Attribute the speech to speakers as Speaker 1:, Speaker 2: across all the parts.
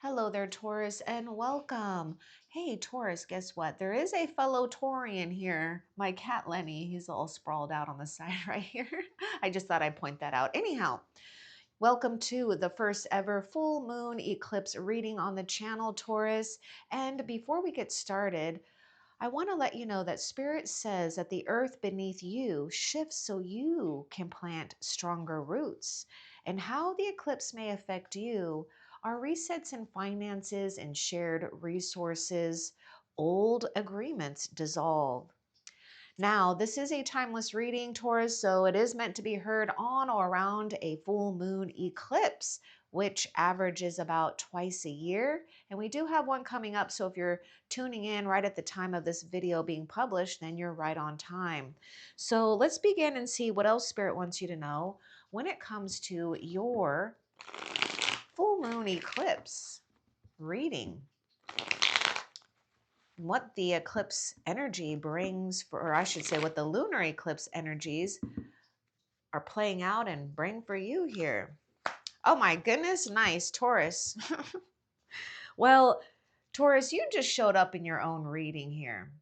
Speaker 1: Hello there, Taurus, and welcome. Hey, Taurus, guess what? There is a fellow Taurian here, my cat Lenny. He's all sprawled out on the side right here. I just thought I'd point that out. Anyhow, welcome to the first ever full moon eclipse reading on the channel, Taurus. And before we get started, I want to let you know that Spirit says that the earth beneath you shifts so you can plant stronger roots. And how the eclipse may affect you are resets in finances and shared resources. Old agreements dissolve. Now, this is a timeless reading, Taurus, so it is meant to be heard on or around a full moon eclipse, which averages about twice a year. And we do have one coming up, so if you're tuning in right at the time of this video being published, then you're right on time. So let's begin and see what else Spirit wants you to know when it comes to your full moon eclipse reading. What the eclipse energy brings for, or I should say what the lunar eclipse energies are playing out and bring for you here. Oh my goodness, nice, Taurus. Well, Taurus, you just showed up in your own reading here.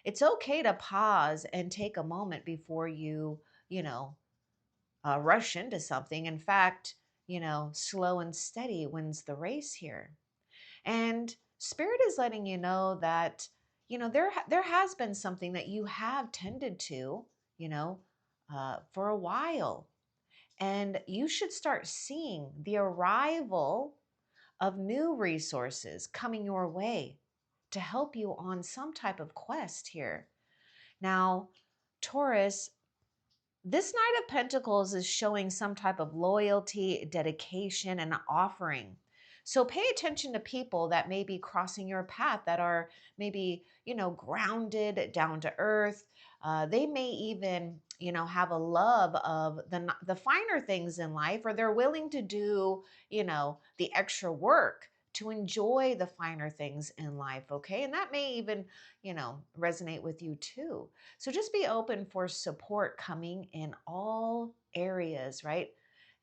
Speaker 1: It's okay to pause and take a moment before you rush into something. In fact, slow and steady wins the race here. And Spirit is letting you know that, there has been something that you have tended to, you know, for a while. And you should start seeing the arrival of new resources coming your way to help you on some type of quest here. Now, Taurus, this Knight of Pentacles is showing some type of loyalty, dedication, and offering. So pay attention to people that may be crossing your path that are maybe, grounded, down to earth. They may even, have a love of the finer things in life, or they're willing to do, the extra work to enjoy the finer things in life. Okay. And that may even, resonate with you too. So just be open for support coming in all areas, right?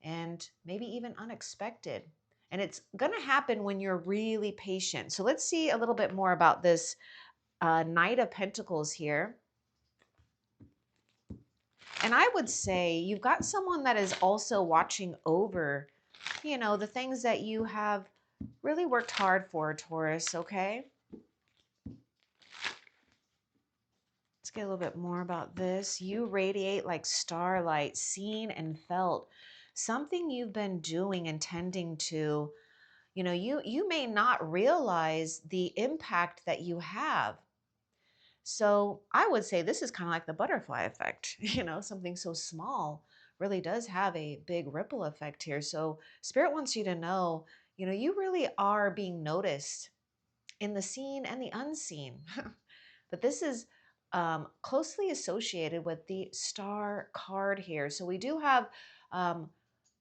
Speaker 1: And maybe even unexpected. And it's going to happen when you're really patient. So let's see a little bit more about this Knight of Pentacles here. And I would say you've got someone that is also watching over, the things that you have really worked hard for, Taurus, okay? Let's get a little bit more about this. You radiate like starlight, seen and felt. Something you've been doing and tending to, you may not realize the impact that you have. So I would say this is kind of like the butterfly effect. Something so small really does have a big ripple effect here. So Spirit wants you to know, you really are being noticed in the seen and the unseen. But this is closely associated with the star card here. So we do have um,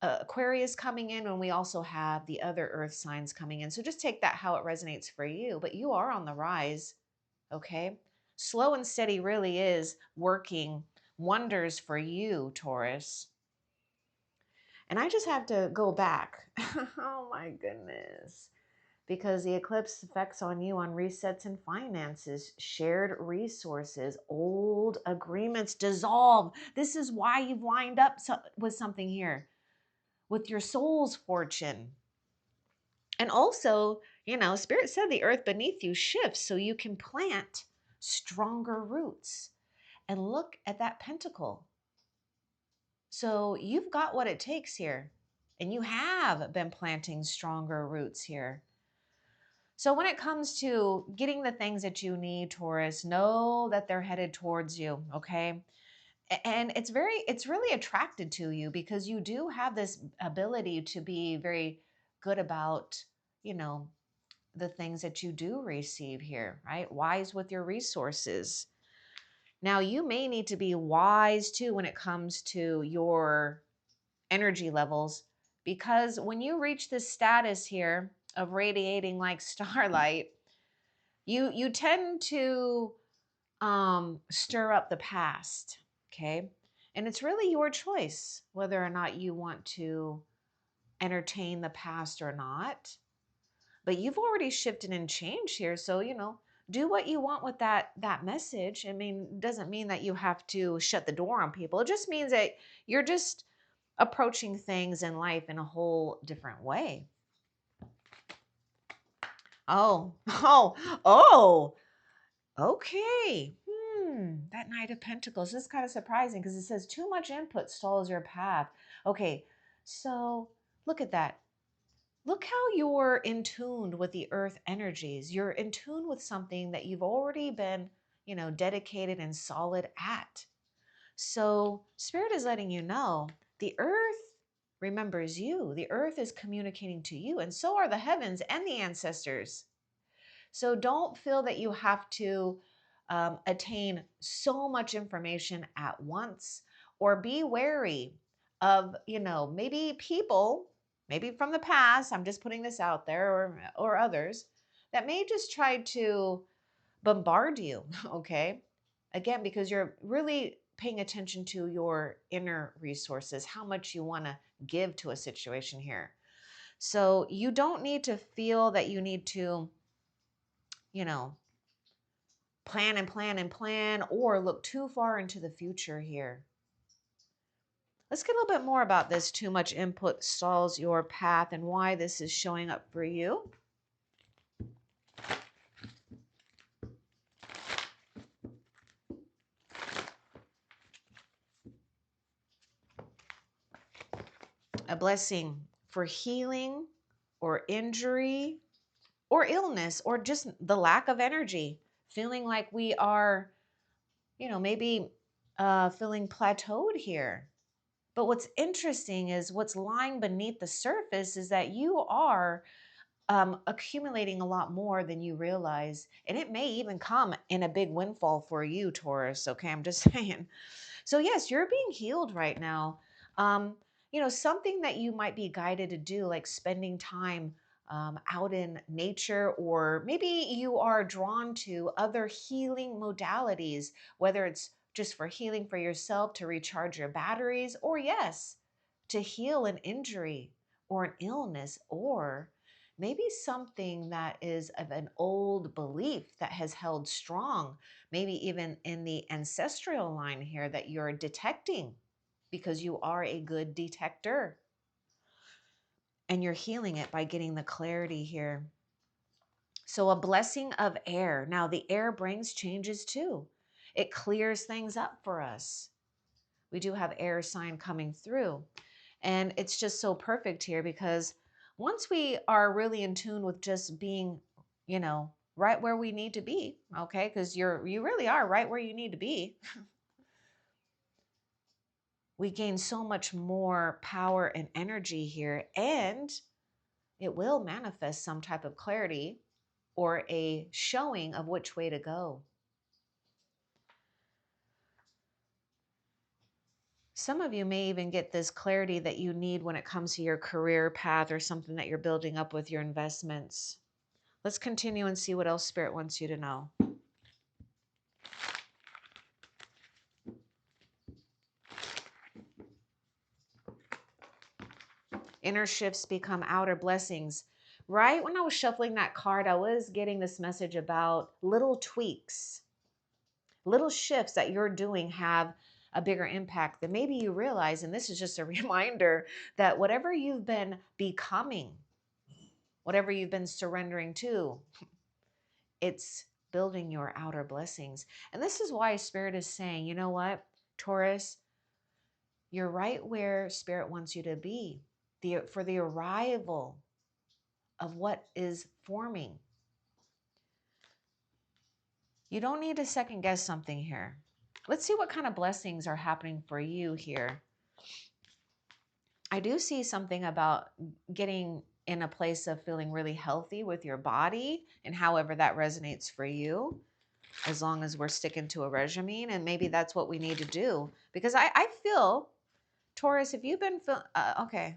Speaker 1: Aquarius coming in, and we also have the other earth signs coming in. So just take that how it resonates for you. But you are on the rise, okay? Slow and steady really is working wonders for you, Taurus. And I just have to go back. Oh my goodness. Because the eclipse effects on you on resets and finances, shared resources, old agreements dissolve. This is why you've lined up with something here, with your soul's fortune. And also, Spirit said the earth beneath you shifts so you can plant stronger roots. And look at that pentacle. So you've got what it takes here. And you have been planting stronger roots here. So when it comes to getting the things that you need, Taurus, know that they're headed towards you, okay? And it's really attracted to you because you do have this ability to be very good about, you know, the things that you do receive here, right? Wise with your resources. Now, you may need to be wise too when it comes to your energy levels, because when you reach this status here of radiating like starlight, you tend to stir up the past, okay? And it's really your choice whether or not you want to entertain the past or not. But you've already shifted and changed here. So, do what you want with that message. I mean, doesn't mean that you have to shut the door on people. It just means that you're just approaching things in life in a whole different way. Oh, oh, oh, okay. That Knight of Pentacles. This is kind of surprising because it says too much input stalls your path. Okay, so look at that. Look how you're in tune with the earth energies. You're in tune with something that you've already been, dedicated and solid at. So Spirit is letting you know the earth remembers you. The earth is communicating to you, and so are the heavens and the ancestors. So don't feel that you have to attain so much information at once, or be wary of, maybe people, maybe from the past, I'm just putting this out there, or others that may just try to bombard you, okay? Again, because you're really paying attention to your inner resources, how much you want to give to a situation here. So you don't need to feel that you need to, you know, plan and plan and plan, or look too far into the future here. Let's get a little bit more about this too much input stalls your path and why this is showing up for you. A blessing for healing or injury or illness or just the lack of energy, feeling like we are, maybe feeling plateaued here. But what's interesting is what's lying beneath the surface is that you are accumulating a lot more than you realize. And it may even come in a big windfall for you, Taurus. Okay, I'm just saying. So, yes, you're being healed right now. Um, something that you might be guided to do, like spending time out in nature, or maybe you are drawn to other healing modalities, whether it's just for healing for yourself to recharge your batteries, or yes, to heal an injury or an illness, or maybe something that is of an old belief that has held strong, maybe even in the ancestral line here that you're detecting because you are a good detector. And you're healing it by getting the clarity here. So, a blessing of air. Now, the air brings changes too, it clears things up for us. We do have air sign coming through. And it's just so perfect here because once we are really in tune with just being, right where we need to be, okay? Because you really are right where you need to be. We gain so much more power and energy here, and it will manifest some type of clarity or a showing of which way to go. Some of you may even get this clarity that you need when it comes to your career path or something that you're building up with your investments. Let's continue and see what else Spirit wants you to know. Inner shifts become outer blessings. Right when I was shuffling that card, I was getting this message about little tweaks, little shifts that you're doing have a bigger impact than maybe you realize. And this is just a reminder that whatever you've been becoming, whatever you've been surrendering to, it's building your outer blessings. And this is why Spirit is saying, you know what, Taurus, you're right where Spirit wants you to be for the arrival of what is forming. You don't need to second guess something here. Let's see what kind of blessings are happening for you here. I do see something about getting in a place of feeling really healthy with your body, and however that resonates for you, as long as we're sticking to a regimen. And maybe that's what we need to do. Because I feel, Taurus, if you've been, okay,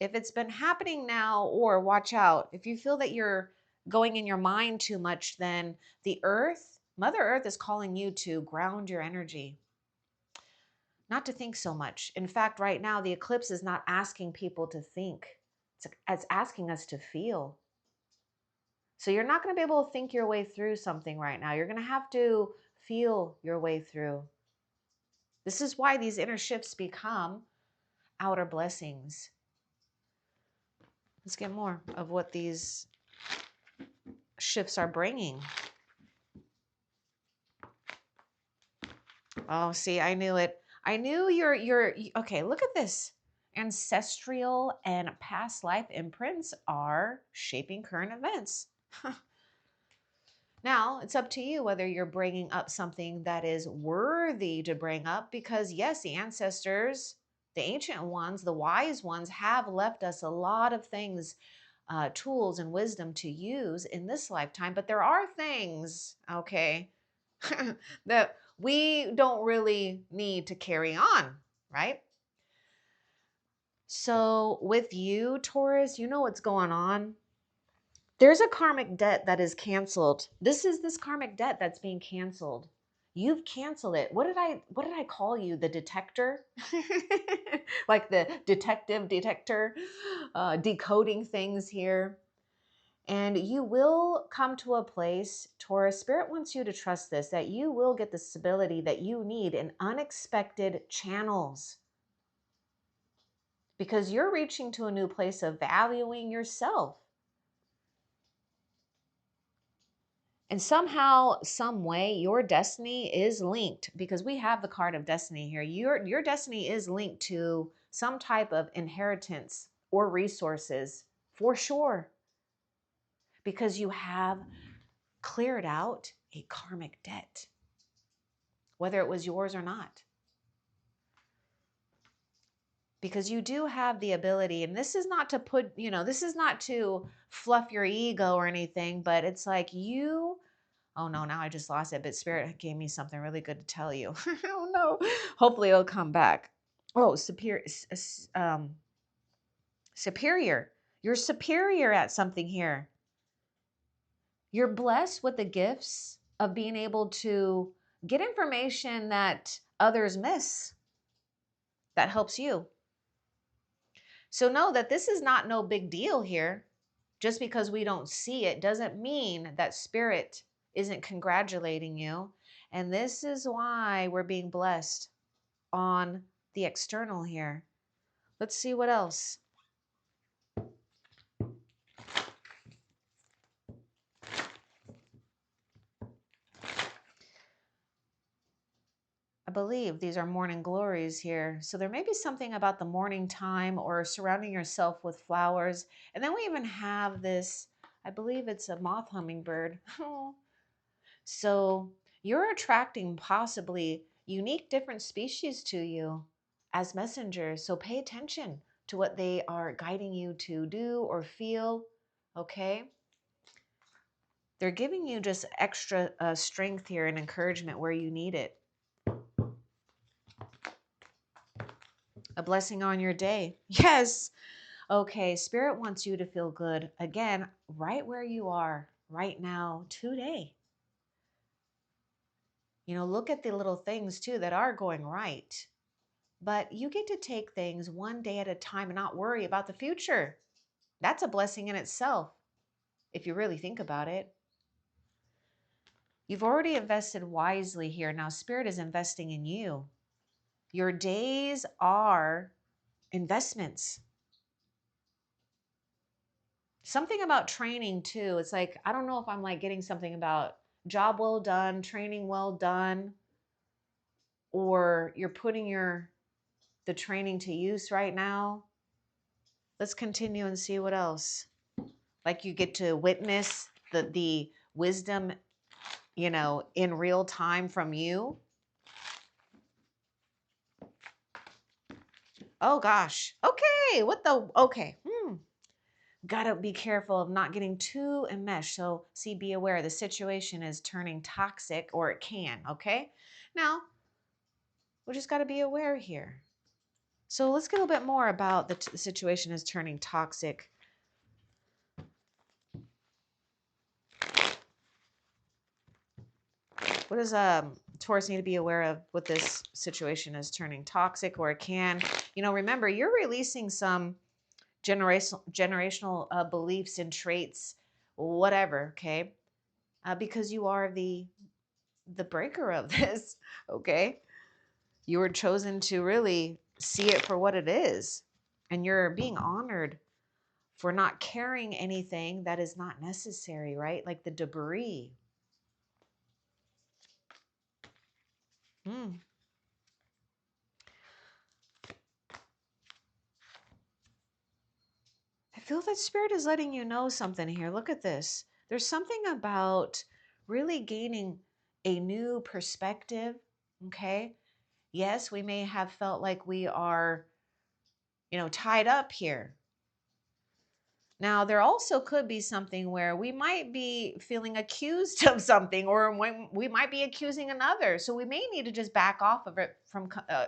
Speaker 1: if it's been happening now, or watch out, if you feel that you're going in your mind too much, then the earth, Mother Earth is calling you to ground your energy, not to think so much. In fact, right now, the eclipse is not asking people to think. It's asking us to feel. So you're not going to be able to think your way through something right now. You're going to have to feel your way through. This is why these inner shifts become outer blessings. Let's get more of what these shifts are bringing. Oh, see, I knew it. I knew okay, look at this. Ancestral and past life imprints are shaping current events. Now, it's up to you whether you're bringing up something that is worthy to bring up, because yes, the ancestors, the ancient ones, the wise ones have left us a lot of things, tools and wisdom to use in this lifetime. But there are things, okay, that we don't really need to carry on, right? So with you, Taurus, you know what's going on. There's a karmic debt that is canceled. This is this karmic debt that's being canceled. You've canceled it. What did I call you? The detector? Like the detector, decoding things here. And you will come to a place, Taurus, Spirit wants you to trust this, that you will get the stability that you need in unexpected channels. Because you're reaching to a new place of valuing yourself. And somehow, some way, your destiny is linked, because we have the card of destiny here. Your destiny is linked to some type of inheritance or resources, for sure. Because you have cleared out a karmic debt, whether it was yours or not. Because you do have the ability, and this is not to put, this is not to fluff your ego or anything, but it's like oh no, now I just lost it, but Spirit gave me something really good to tell you. Oh no, hopefully it'll come back. Oh, superior. You're superior at something here. You're blessed with the gifts of being able to get information that others miss, that helps you. So know that this is not no big deal here. Just because we don't see it doesn't mean that Spirit isn't congratulating you. And this is why we're being blessed on the external here. Let's see what else. I believe these are morning glories here. So there may be something about the morning time or surrounding yourself with flowers. And then we even have this, I believe it's a moth hummingbird. So you're attracting possibly unique different species to you as messengers. So pay attention to what they are guiding you to do or feel, okay? They're giving you just extra strength here and encouragement where you need it. A blessing on your day. Yes. Okay, Spirit wants you to feel good. Again, right where you are right now, today. Look at the little things too that are going right. But you get to take things one day at a time and not worry about the future. That's a blessing in itself, if you really think about it. You've already invested wisely here. Now, Spirit is investing in you. Your days are investments. Something about training too. It's like, I don't know if I'm like getting something about job well done, training well done, or you're putting the training to use right now. Let's continue and see what else. Like you get to witness the wisdom, in real time from you. Oh gosh. Okay. Okay. Gotta be careful of not getting too enmeshed. So see, be aware the situation is turning toxic, or it can, okay? Now, we just gotta be aware here. So let's get a little bit more about the situation is turning toxic. What does Taurus need to be aware of with this situation is turning toxic, or it can? Remember, you're releasing some generational beliefs and traits whatever, okay? Because you are the breaker of this, okay? You were chosen to really see it for what it is. And you're being honored for not carrying anything that is not necessary, right? Like the debris. Hmm. I feel that spirit is letting you know something here. Look at this. There's something about really gaining a new perspective, okay? Yes, we may have felt like we are, tied up here. Now, there also could be something where we might be feeling accused of something, or when we might be accusing another. So we may need to just back off of it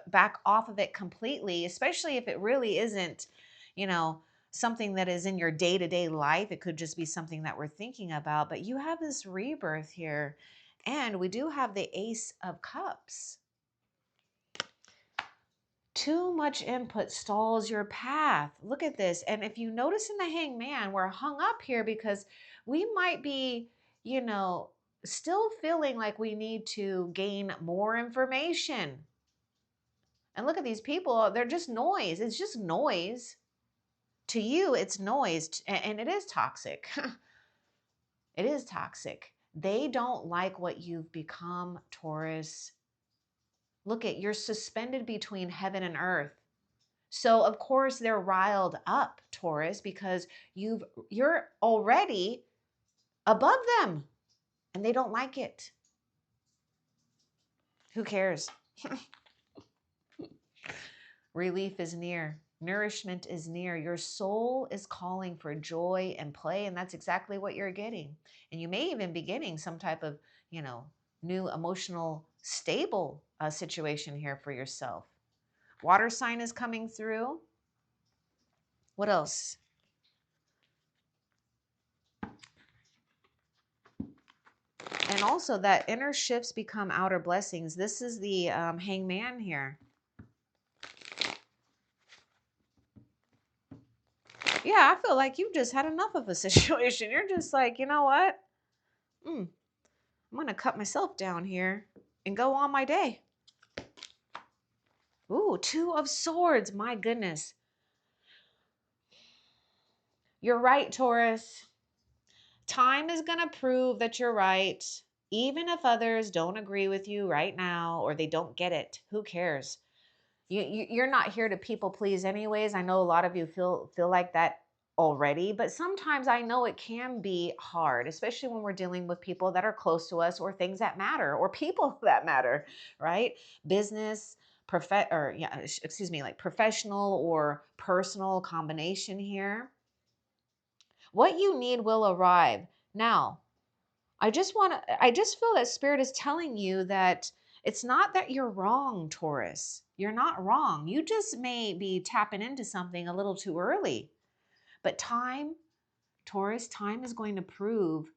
Speaker 1: back off of it completely, especially if it really isn't, you know, something that is in your day-to-day life. It could just be something that we're thinking about. But you have this rebirth here, and we do have the Ace of Cups. Too much input stalls your path. Look at this. And if you notice in the hangman, we're hung up here because we might be, you know, still feeling like we need to gain more information. And look at these people, they're just noise. It's just noise. To you, it's noise, and it is toxic. It is toxic. They don't like what you've become, Taurus. Look at, you're suspended between heaven and earth. So of course they're riled up, Taurus, because you're already above them and they don't like it. Who cares? Relief is near. Nourishment is near. Your soul is calling for joy and play, and that's exactly what you're getting. And you may even be getting some type of, new emotional stable situation here for yourself. Water sign is coming through. What else? And also that inner shifts become outer blessings. This is the hangman here. Yeah, I feel like you've just had enough of a situation. You're just like, you know what? I'm going to cut myself down here and go on my day. Ooh, Two of Swords. My goodness. You're right, Taurus. Time is going to prove that you're right. Even if others don't agree with you right now or they don't get it, who cares? You're not here to people please anyways. I know a lot of you feel like that already, but sometimes I know it can be hard, especially when we're dealing with people that are close to us or things that matter or people that matter, right? Business, like professional or personal combination here. What you need will arrive. Now, I just feel that spirit is telling you that it's not that you're wrong, Taurus. You're not wrong. You just may be tapping into something a little too early. But time, Taurus, time is going to prove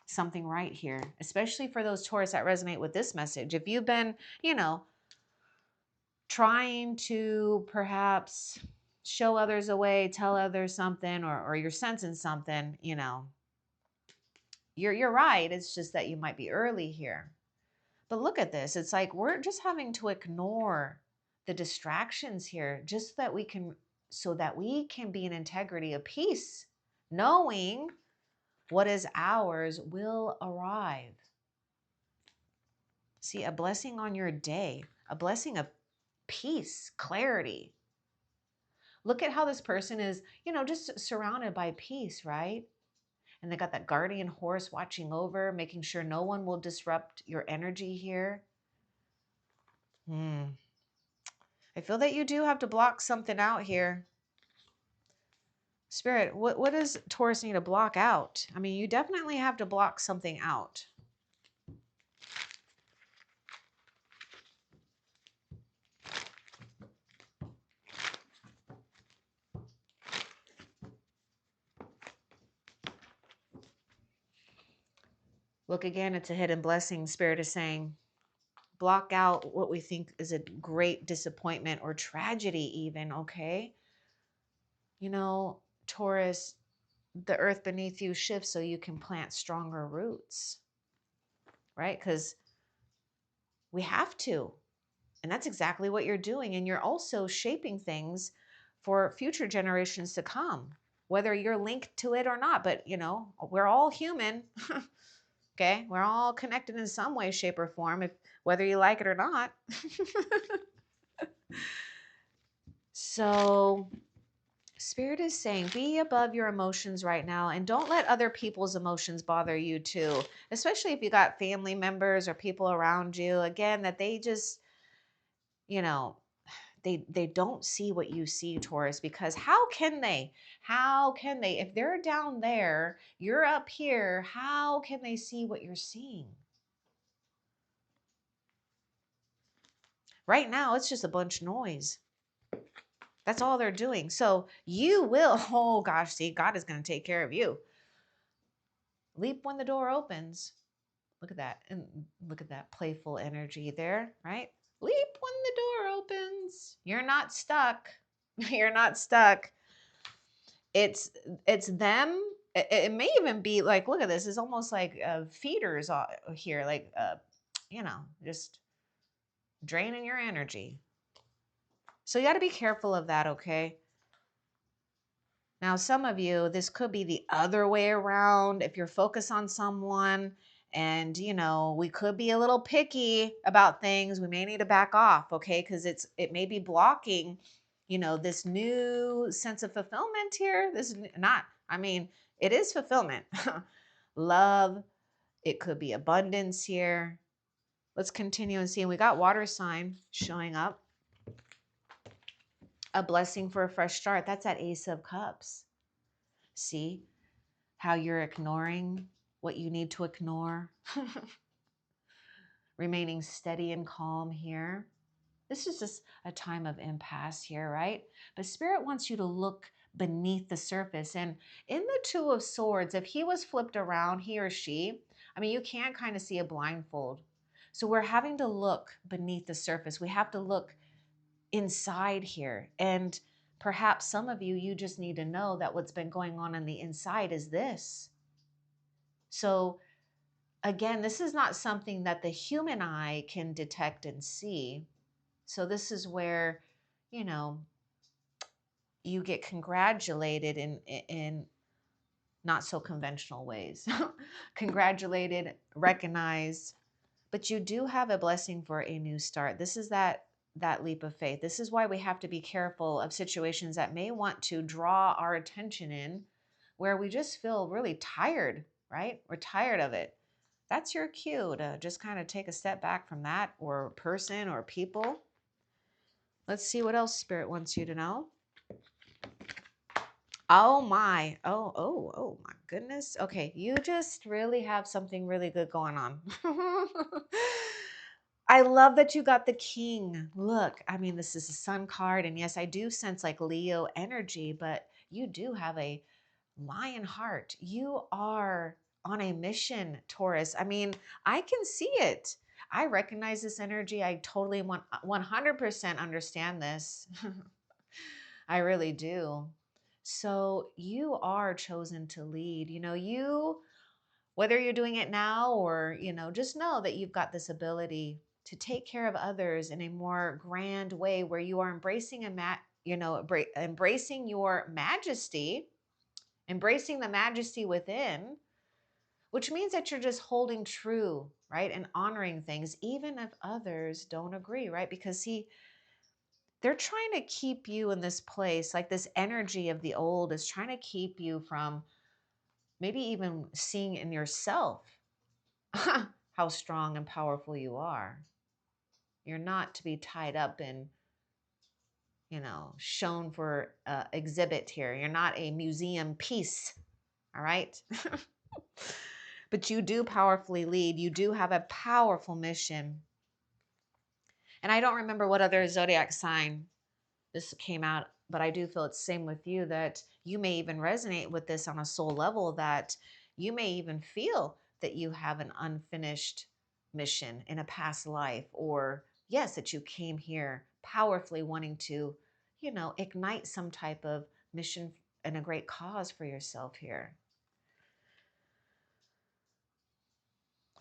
Speaker 1: something right here, especially for those Taurus that resonate with this message. If you've been, trying to perhaps show others a way, tell others something, or you're sensing something, you're right. It's just that you might be early here. But look at this. It's like we're just having to ignore the distractions here just so that we can be in integrity of peace, knowing what is ours will arrive. See, a blessing on your day, a blessing of peace, clarity. Look at how this person is, just surrounded by peace, right? And they got that guardian horse watching over, making sure no one will disrupt your energy here. I feel that you do have to block something out here. Spirit, what does Taurus need to block out? I mean, you definitely have to block something out. Look again, it's a hidden blessing. Spirit is saying, block out what we think is a great disappointment or tragedy even, okay? Taurus, the earth beneath you shifts so you can plant stronger roots, right? Because we have to. And that's exactly what you're doing. And you're also shaping things for future generations to come, whether you're linked to it or not. But, you know, we're all human. Okay. We're all connected in some way, shape, or form, if whether you like it or not. So, Spirit is saying, be above your emotions right now and don't let other people's emotions bother you too, especially if you got family members or people around you, again, that they just, you know, they don't see what you see, Taurus, because how can they if they're down there, you're up here, how can they see what you're seeing? Right now it's just a bunch of noise. That's all they're doing. So you will, oh gosh, see, God is going to take care of you. Leap when the door opens. Look at that. And look at that playful energy there, right? Leap when the door opens. You're not stuck. You're not stuck. It's them. It may even be like, look at this. It's almost like feeders here, like just draining your energy. So you got to be careful of that, okay? Now, some of you, this could be the other way around. If you're focused on someone and, we could be a little picky about things, we may need to back off, okay? Because it may be blocking, this new sense of fulfillment here. It is fulfillment. Love, it could be abundance here. Let's continue and see. And we got water sign showing up. A blessing for a fresh start. That's that Ace of Cups. See how you're ignoring what you need to ignore? Remaining steady and calm here. This is just a time of impasse here, right? But Spirit wants you to look beneath the surface. And in the Two of Swords, if he was flipped around, he or she, you can kind of see a blindfold. So we're having to look beneath the surface. We have to look inside here. And perhaps some of you just need to know that what's been going on the inside is this. So again, this is not something that the human eye can detect and see. So this is where, you know, you get congratulated in not so conventional ways. Congratulated, recognized, but you do have a blessing for a new start. This is that leap of faith. This is why we have to be careful of situations that may want to draw our attention in where we just feel really tired, right? We're tired of it. That's your cue to just kind of take a step back from that or person or people. Let's see what else Spirit wants you to know. Oh my. Oh my goodness. Okay, you just really have something really good going on. I love that you got the king. Look, this is a sun card, and yes, I do sense like Leo energy, but you do have a lion heart. You are on a mission, Taurus. I can see it. I recognize this energy. I totally 100% understand this. I really do. So you are chosen to lead. Whether you're doing it now or, just know that you've got this ability to take care of others in a more grand way where you are embracing embracing your majesty, embracing the majesty within, which means that you're just holding true, right? And honoring things, even if others don't agree, right? Because see, they're trying to keep you in this place, like this energy of the old is trying to keep you from maybe even seeing in yourself how strong and powerful you are. You're not to be tied up in, shown for exhibit here. You're not a museum piece, all right? But you do powerfully lead. You do have a powerful mission. And I don't remember what other zodiac sign this came out, but I do feel it's the same with you, that you may even resonate with this on a soul level, that you may even feel that you have an unfinished mission in a past life, or yes, that you came here powerfully wanting to, ignite some type of mission and a great cause for yourself here.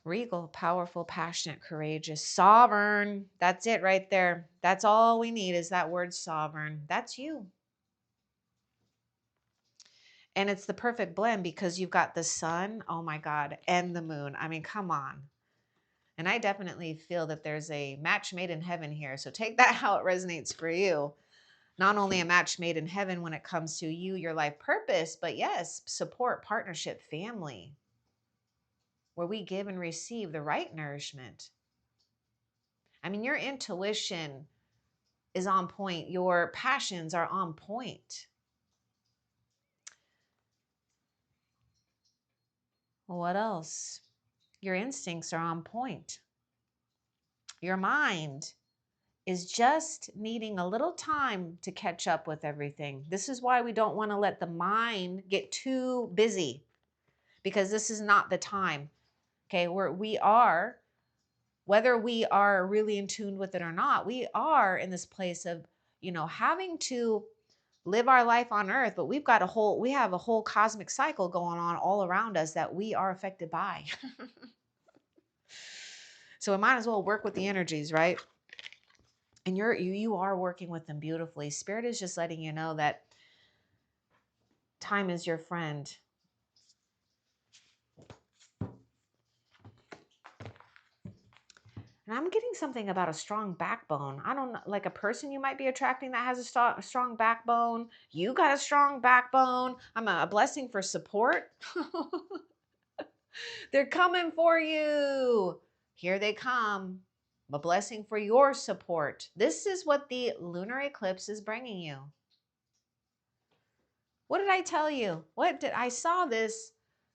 Speaker 1: Regal, powerful, passionate, courageous, sovereign. That's it right there. That's all we need is that word sovereign. That's you. And it's the perfect blend because you've got the sun, oh my God, and the moon. I mean, come on. And I definitely feel that there's a match made in heaven here. So take that how it resonates for you. Not only a match made in heaven when it comes to you, your life purpose, but yes, support, partnership, family, where we give and receive the right nourishment. I mean, your intuition is on point. Your passions are on point. What else? Your instincts are on point. Your mind is just needing a little time to catch up with everything. This is why we don't want to let the mind get too busy, because this is not the time. Okay, we are, whether we are really in tune with it or not, we are in this place of, having to live our life on earth, but we have a whole cosmic cycle going on all around us that we are affected by. So we might as well work with the energies, right? And you are working with them beautifully. Spirit is just letting you know that time is your friend. And I'm getting something about a strong backbone. I don't know, like a person you might be attracting that has a strong backbone. You got a strong backbone. I'm a blessing for support. They're coming for you. Here they come. A blessing for your support. This is what the lunar eclipse is bringing you. What did I tell you? I saw this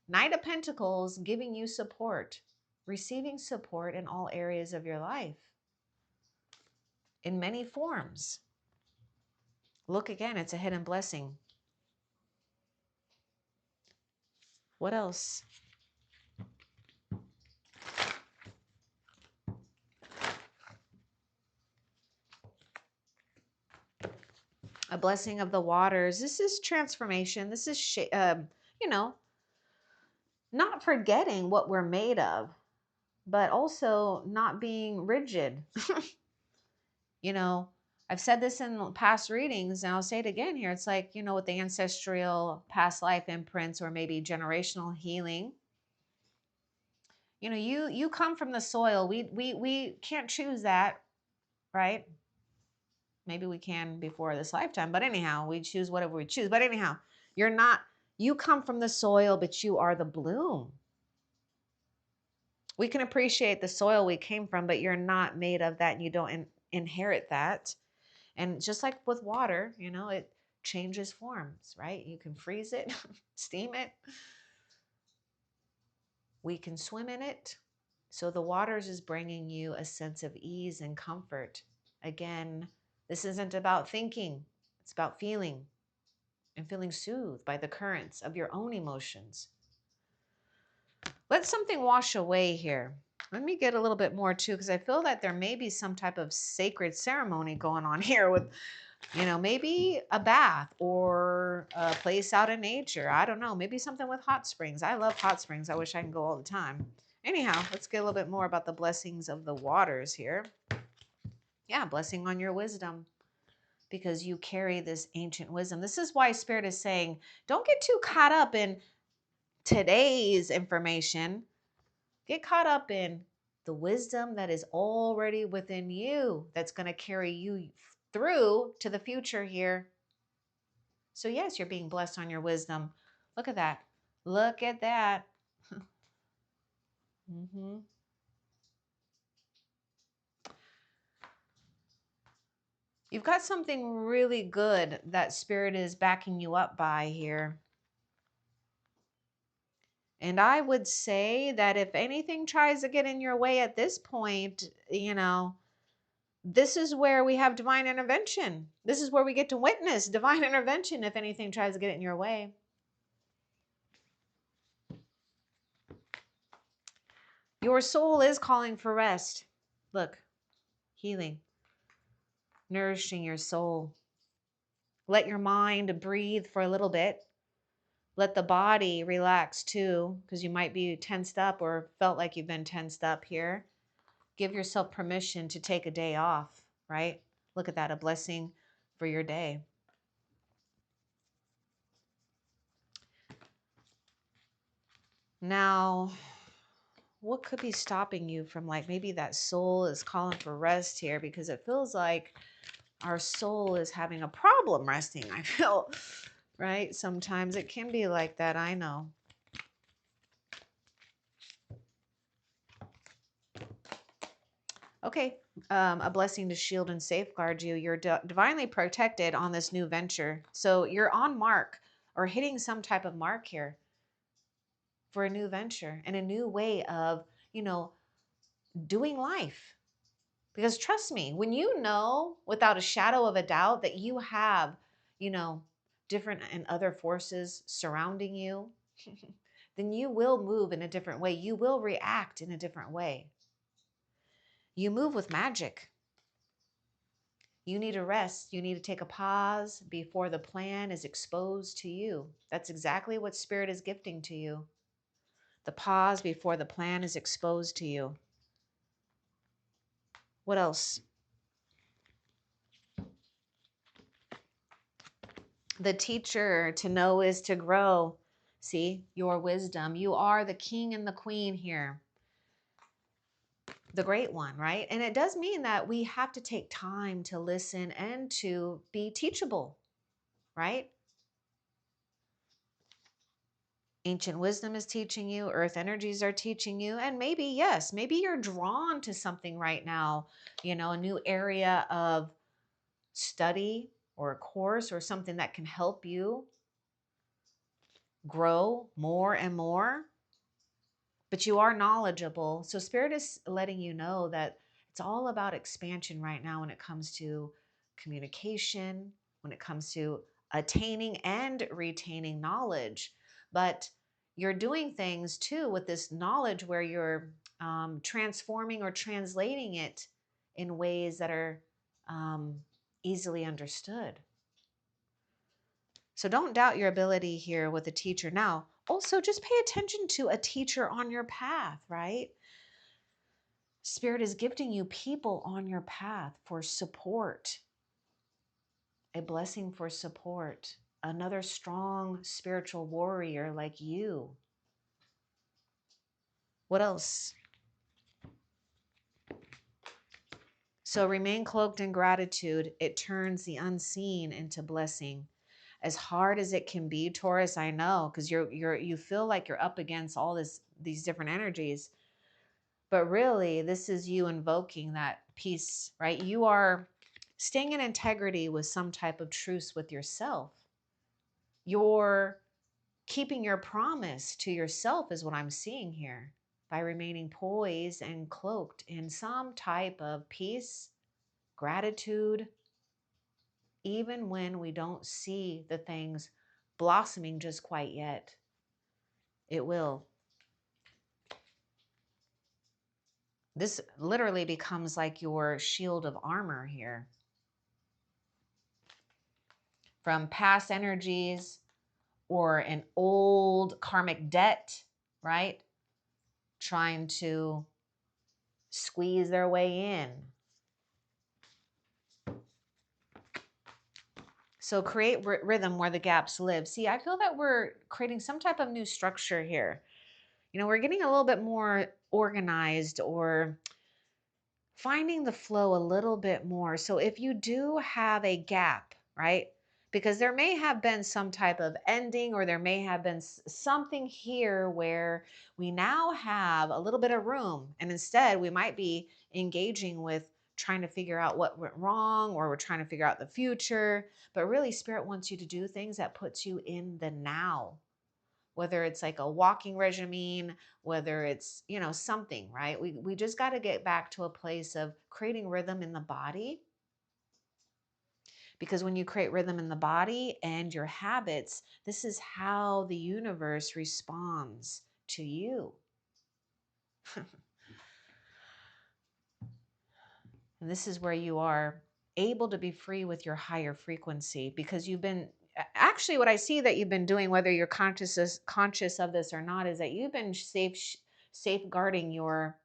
Speaker 1: Knight of Pentacles giving you support, receiving support in all areas of your life, in many forms. Look again, it's a hidden blessing. What else? A blessing of the waters. This is transformation. This is, not forgetting what we're made of, but also not being rigid. I've said this in past readings, and I'll say it again here. It's like, with the ancestral past life imprints or maybe generational healing. You come from the soil. We can't choose that, right? Maybe we can before this lifetime, but anyhow, we choose whatever we choose. But anyhow, you come from the soil, but you are the bloom. We can appreciate the soil we came from, but you're not made of that, and you don't inherit that. And just like with water, it changes forms, right? You can freeze it, steam it. We can swim in it. So the waters is bringing you a sense of ease and comfort. Again, this isn't about thinking. It's about feeling and feeling soothed by the currents of your own emotions. Let something wash away here. Let me get a little bit more too, because I feel that there may be some type of sacred ceremony going on here with, maybe a bath or a place out in nature. I don't know. Maybe something with hot springs. I love hot springs. I wish I can go all the time. Anyhow, let's get a little bit more about the blessings of the waters here. Yeah, blessing on your wisdom, because you carry this ancient wisdom. This is why Spirit is saying, don't get too caught up in today's information. Get caught up in the wisdom that is already within you, that's going to carry you through to the future here. So yes, you're being blessed on your wisdom. Look at that. Look at that. Mm-hmm. You've got something really good that Spirit is backing you up by here. And I would say that if anything tries to get in your way at this point, this is where we have divine intervention. This is where we get to witness divine intervention if anything tries to get in your way. Your soul is calling for rest. Look, healing, nourishing your soul. Let your mind breathe for a little bit. Let the body relax too, because you might be tensed up or felt like you've been tensed up here. Give yourself permission to take a day off, right? Look at that, a blessing for your day. Now, what could be stopping you from, like, maybe that soul is calling for rest here, because it feels like our soul is having a problem resting, I feel, right? Sometimes it can be like that, I know. Okay, a blessing to shield and safeguard you. You're divinely protected on this new venture. So you're on mark or hitting some type of mark here for a new venture and a new way of, doing life. Because trust me, when you know without a shadow of a doubt that you have, you know, different and other forces surrounding you, then you will move in a different way. You will react in a different way. You move with magic. You need a rest. You need to take a pause before the plan is exposed to you. That's exactly what Spirit is gifting to you. The pause before the plan is exposed to you. What else? The teacher, to know is to grow. See, your wisdom. You are the king and the queen here. The great one, right? And it does mean that we have to take time to listen and to be teachable, right? Ancient wisdom is teaching you, earth energies are teaching you, and maybe, yes, maybe you're drawn to something right now, a new area of study or a course or something that can help you grow more and more. But you are knowledgeable. So Spirit is letting you know that it's all about expansion right now when it comes to communication, when it comes to attaining and retaining knowledge. But you're doing things too with this knowledge where you're transforming or translating it in ways that are easily understood. So don't doubt your ability here with a teacher. Now, also just pay attention to a teacher on your path, right? Spirit is gifting you people on your path for support, a blessing for support, another strong spiritual warrior like you. What else? So remain cloaked in gratitude. It turns the unseen into blessing. As hard as it can be, Taurus, I know, because you feel like you're up against all these different energies. But really, this is you invoking that peace, right? You are staying in integrity with some type of truce with yourself. You're keeping your promise to yourself is what I'm seeing here by remaining poised and cloaked in some type of peace, gratitude, even when we don't see the things blossoming just quite yet. It will. This literally becomes like your shield of armor here. From past energies or an old karmic debt, right? Trying to squeeze their way in. So create rhythm where the gaps live. See, I feel that we're creating some type of new structure here. We're getting a little bit more organized or finding the flow a little bit more. So if you do have a gap, right? Because there may have been some type of ending or there may have been something here where we now have a little bit of room. And instead, we might be engaging with trying to figure out what went wrong or we're trying to figure out the future. But really, Spirit wants you to do things that puts you in the now, whether it's like a walking regimen, whether it's, something, right? We just got to get back to a place of creating rhythm in the body. Because when you create rhythm in the body and your habits, this is how the universe responds to you. And this is where you are able to be free with your higher frequency, because you've been, actually what I see that you've been doing, whether you're conscious of this or not, is that you've been safeguarding your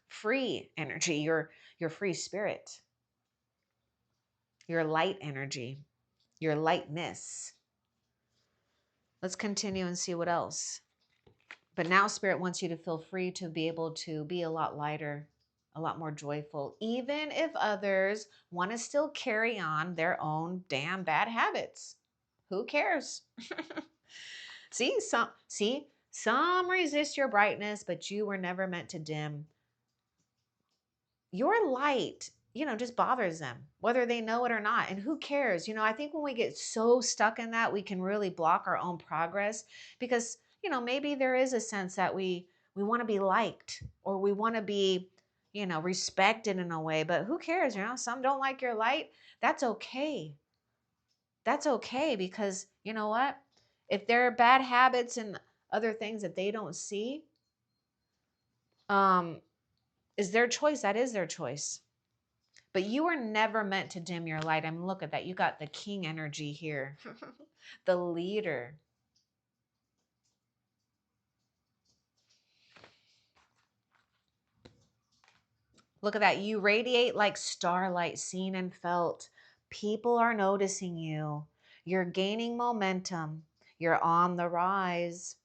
Speaker 1: free energy, your free spirit, your light energy, your lightness. Let's continue and see what else. But now Spirit wants you to feel free to be able to be a lot lighter, a lot more joyful, even if others want to still carry on their own damn bad habits. Who cares? Some resist your brightness, but you were never meant to dim. Your light, just bothers them, whether they know it or not. And who cares? I think when we get so stuck in that, we can really block our own progress, because, maybe there is a sense that we want to be liked, or we want to be, respected in a way, but who cares? Some don't like your light. That's okay. That's okay, because you know what? If there are bad habits and other things that they don't see, um, is their choice. That is their choice. But you were never meant to dim your light. I mean, look at that. You got the king energy here, the leader. Look at that. You radiate like starlight, seen and felt. People are noticing you. You're gaining momentum. You're on the rise.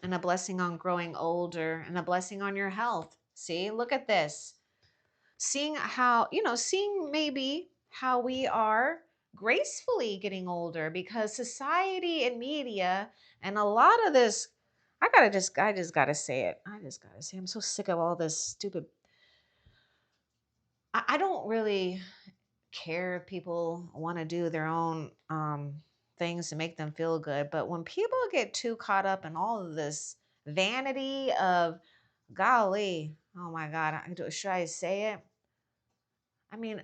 Speaker 1: And a blessing on growing older, and a blessing on your health. See, look at this. Seeing how, seeing maybe how we are gracefully getting older, because society and media and a lot of this, I just gotta say it. I just gotta say, I'm so sick of all this stupid. I don't really care if people want to do their own things to make them feel good. But when people get too caught up in all of this vanity of, golly, oh my God, should I say it? I mean,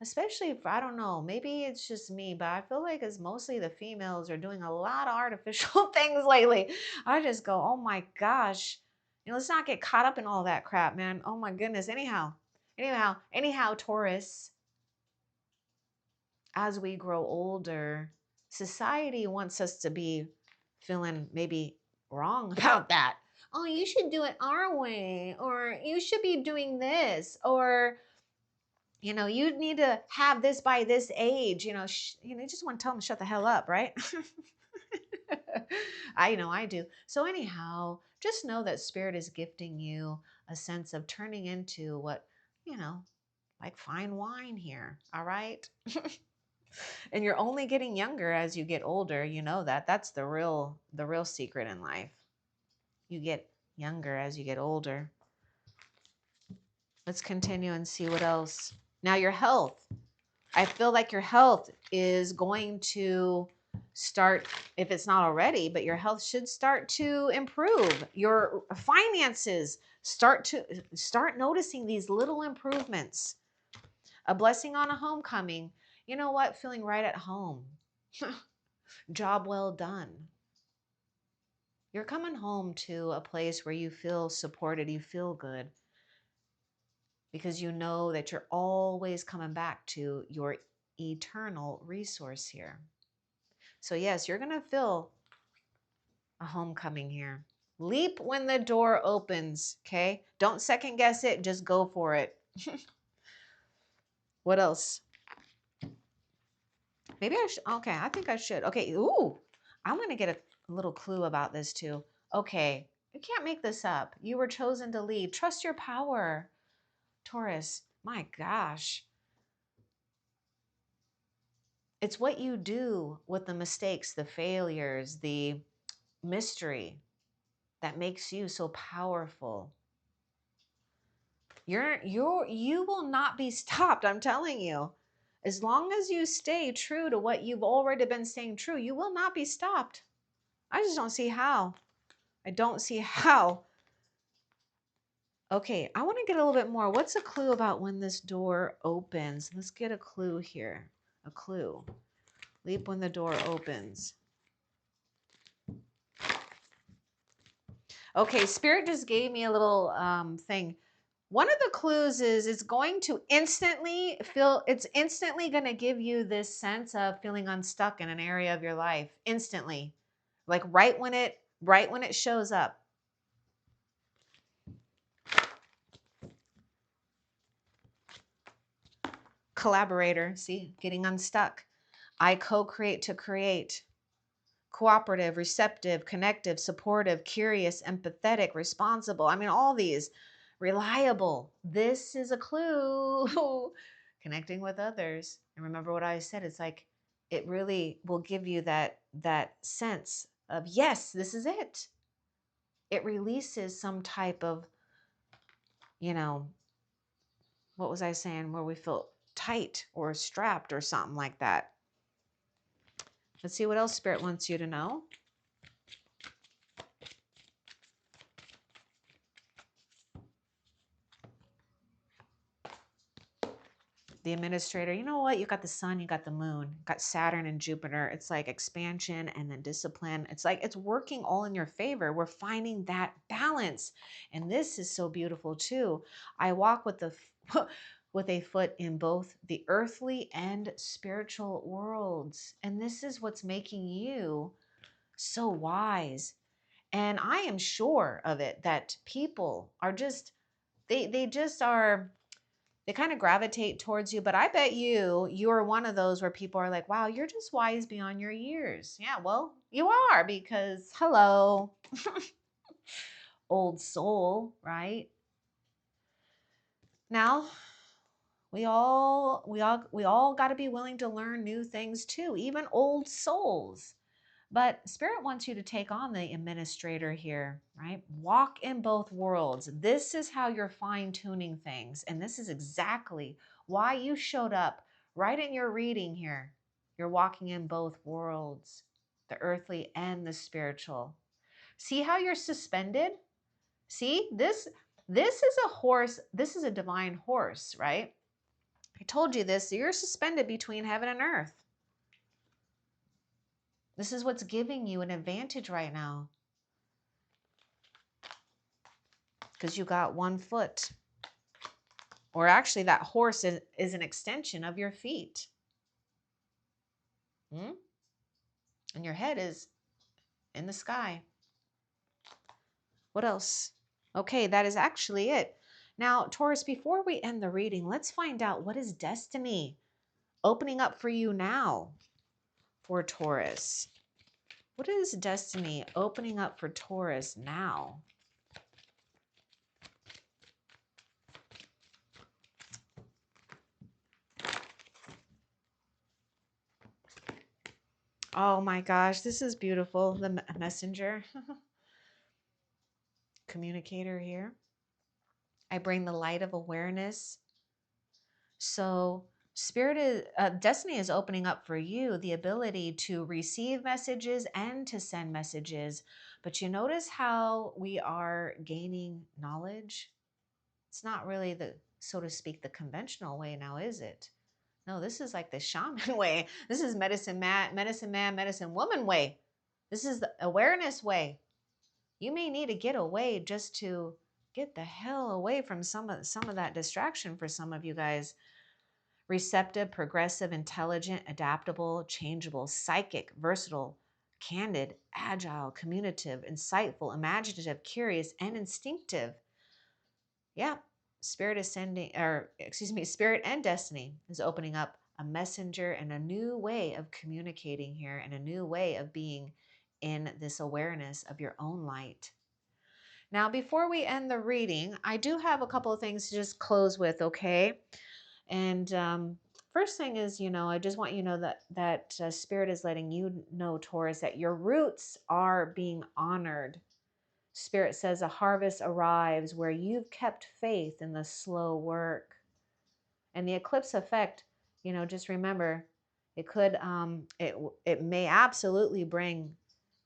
Speaker 1: especially if, I don't know, maybe it's just me, but I feel like it's mostly the females are doing a lot of artificial things lately. I just go, oh my gosh, let's not get caught up in all that crap, man. Oh my goodness. Anyhow, Taurus, as we grow older, society wants us to be feeling maybe wrong about that. Oh, you should do it our way, or you should be doing this, or you need to have this by this age. You just want to tell them to shut the hell up, right? I know I do. So anyhow, just know that Spirit is gifting you a sense of turning into what, you know, like fine wine here. All right. And you're only getting younger as you get older. You know that. That's the real secret in life. You get younger as you get older. Let's continue and see what else. Now, your health. I feel like your health is going to start, if it's not already, but your health should start to improve. Your finances start noticing these little improvements. A blessing on a homecoming. You know what? Feeling right at home. Job well done. You're coming home to a place where you feel supported, you feel good, because you know that you're always coming back to your eternal resource here. So yes, you're going to feel a homecoming here. Leap when the door opens, okay? Don't second guess it, just go for it. What else? Maybe I should, okay, I think I should. Okay, ooh, I'm going to get a little clue about this too. Okay, you can't make this up. You were chosen to lead. Trust your power, Taurus. My gosh. It's what you do with the mistakes, the failures, the mystery that makes you so powerful. You will not be stopped, I'm telling you. As long as you stay true to what you've already been staying true, you will not be stopped. I just don't see how. I don't see how. Okay, I want to get a little bit more. What's a clue about when this door opens? Let's get a clue here. A clue. Leap when the door opens. Okay, Spirit just gave me a little thing. One of the clues is it's going to instantly it's instantly going to give you this sense of feeling unstuck in an area of your life. Instantly. Like right when it shows up. Collaborator, see, getting unstuck. I co-create to create. Cooperative, receptive, connective, supportive, curious, empathetic, responsible. I mean, all these. Reliable. This is a clue. Connecting with others. And remember what I said, it's like it really will give you that sense of yes, this is it. It releases some type of, you know, what was I saying, where we feel tight or strapped or something like that. Let's see what else Spirit wants you to know. The administrator, you know what? You got the sun, you got the moon, you got Saturn and Jupiter. It's like expansion and then discipline. It's like it's working all in your favor. We're finding that balance. And this is so beautiful too. I walk with the with a foot in both the earthly and spiritual worlds. And this is what's making you so wise. And I am sure of it that people are just they just are, they kind of gravitate towards you. But I bet you are one of those where people are like, wow, you're just wise beyond your years. Yeah, well, you are, because hello, old soul, right? Now, we all got to be willing to learn new things too, even old souls. But Spirit wants you to take on the administrator here, right? Walk in both worlds. This is how you're fine tuning things. And this is exactly why you showed up right in your reading here. You're walking in both worlds, the earthly and the spiritual. See how you're suspended? See, this is a horse. This is a divine horse, right? I told you this. You're suspended between heaven and earth. This is what's giving you an advantage right now, because you got one foot. Or actually, that horse is an extension of your feet. Hmm? And your head is in the sky. What else? Okay, that is actually it. Now, Taurus, before we end the reading, let's find out, what is destiny opening up for you now for Taurus? What is destiny opening up for Taurus now? Oh my gosh, this is beautiful. The messenger, communicator here. I bring the light of awareness. So destiny is opening up for you the ability to receive messages and to send messages. But you notice how we are gaining knowledge? It's not really the, so to speak, the conventional way now, is it? No, this is like the shaman way. This is medicine man, medicine woman way. This is the awareness way. You may need to get away just to get the hell away from some of that distraction for some of you guys. Receptive, progressive, intelligent, adaptable, changeable, psychic, versatile, candid, agile, communicative, insightful, imaginative, curious, and instinctive. Yeah, spirit is sending, or excuse me, spirit and destiny is opening up a messenger and a new way of communicating here, and a new way of being in this awareness of your own light. Now, before we end the reading, I do have a couple of things to just close with, okay? And first thing is, I just want you to know that Spirit is letting you know, Taurus, that your roots are being honored. Spirit says a harvest arrives where you've kept faith in the slow work. And the eclipse effect, just remember, it may absolutely bring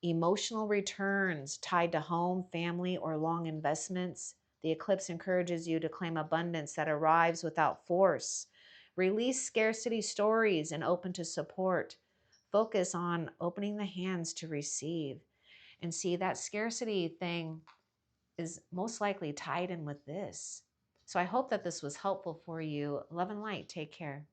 Speaker 1: emotional returns tied to home, family, or long investments. The eclipse encourages you to claim abundance that arrives without force. Release scarcity stories and open to support. Focus on opening the hands to receive. And see, that scarcity thing, is most likely tied in with this. So I hope that this was helpful for you. Love and light. Take care.